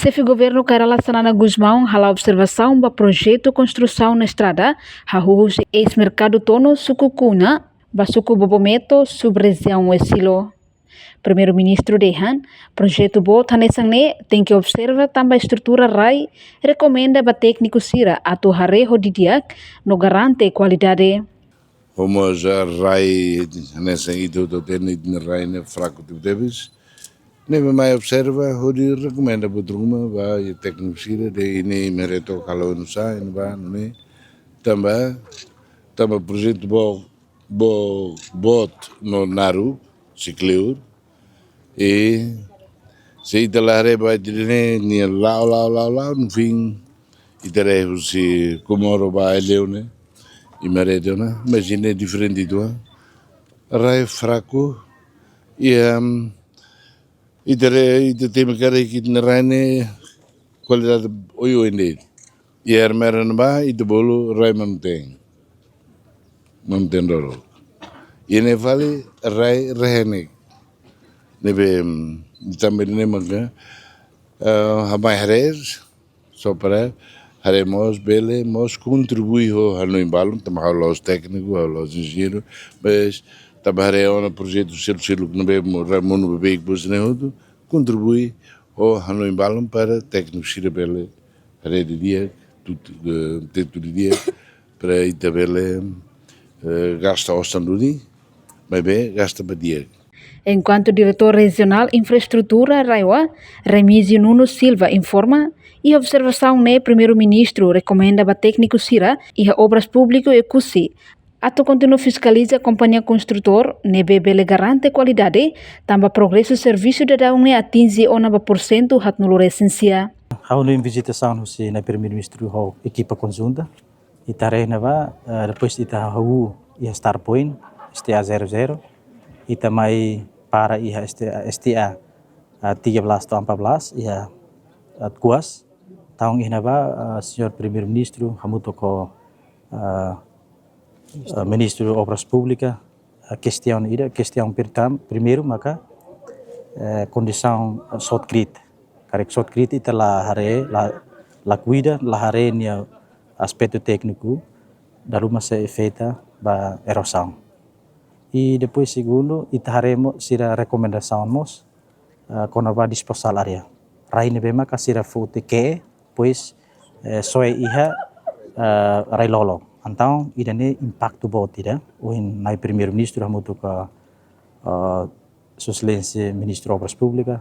chefe governo Kerala Sanana Gusmão hala observação ba projeto construção na estrada hahuhus ex-mercado tono suku kuna ba suku Bobometo subregião Esilo. Primeiro-ministro Dehan, projeto bot hanesangne tem que observa também estrutura rai, recomenda ba técnico sira atu hareho didiak no garante qualidade. Homos rai nessa itu do teni rai ne fraco tu deves. Neve mai observa hodi recomenda budruma ba técnico sira de ini mereto kalau nusa ini ba ne também projeto bot no naru cicleur e se italare ba dine ni lá no fim itare si comoro ba leone e mereto na imagine diferente do rai fraco e itare tem que na rane qualidade oio inde e ermeran ba e de bolo rai mantém dolo e ne vale rai rehene nebe também ne manga hamai hares só para haremos bele mos contribui ho no embalo também los técnicos los engenheiros mas também é um projeto selo que não bebo Ramon bebe que você não contribui ho no embalo para técnicos sira bele rede dia tudo dia para itabele gasta ostandudi mas bem gasta badia. Enquanto diretor regional infraestrutura Raiwa, Remísio Nuno Silva informa e a observação ne primeiro-ministro recomenda ba técnico sira e a obras públicas e cusi. Ato continua fiscaliza a companhia construtor ne bebele garante qualidade, tamba progresso serviço de daun ne atinge 90% hat nulo essência. Hau no visitação se na primeiro-ministro ho equipa conjunta e tarefa ba depois ita hau e start point STA 00 e também para STA 13 atau 14 ia kuas tahun ini ba senhor primeiro-ministro hamuto ko ministro obras públicas questão primeiro maka condição shotgrid karek shotgrid ita la hare la cuida la hare nia aspecto técnico da rumah se feita ba erosão. E depois segundo itaharemos sira recomendação mos quando vai disposal área rai nebema kasira fote que pois soe iha rai lolo então idane impacto botida o nai primeiro-ministro hamuto ka suslência ministro obras públicas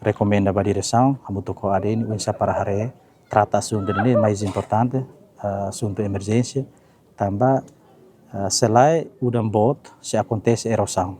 recomenda ba direção hamuto ko adeni unsa para hare trata assunto dene mais importante assunto emergência também selai udam bot se acontece erosão.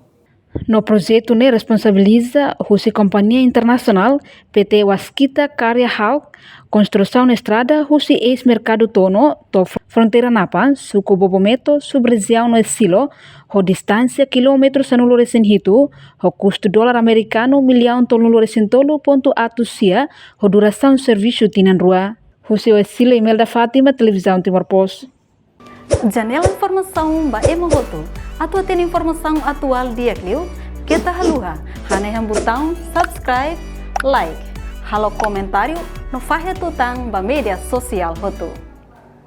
No projeto ne responsabiliza a companhia internacional PT Waskita Karya Hal construção na estrada o ex-mercado tono to fronteira Napan suku Bobometo subregião no Esilo ho distância quilômetros anulo resenhitu ho custo dólar americano milhão tolulo resentolo ponto atusia ho duração serviço tinan rua o Esilo Imelda Fátima televisão Timor Post. Janela informação ba emogoto atau tem informação atual dia kliu kita haluha hane botão subscribe like halo comentário no fahe tutang ba media sosial hotu.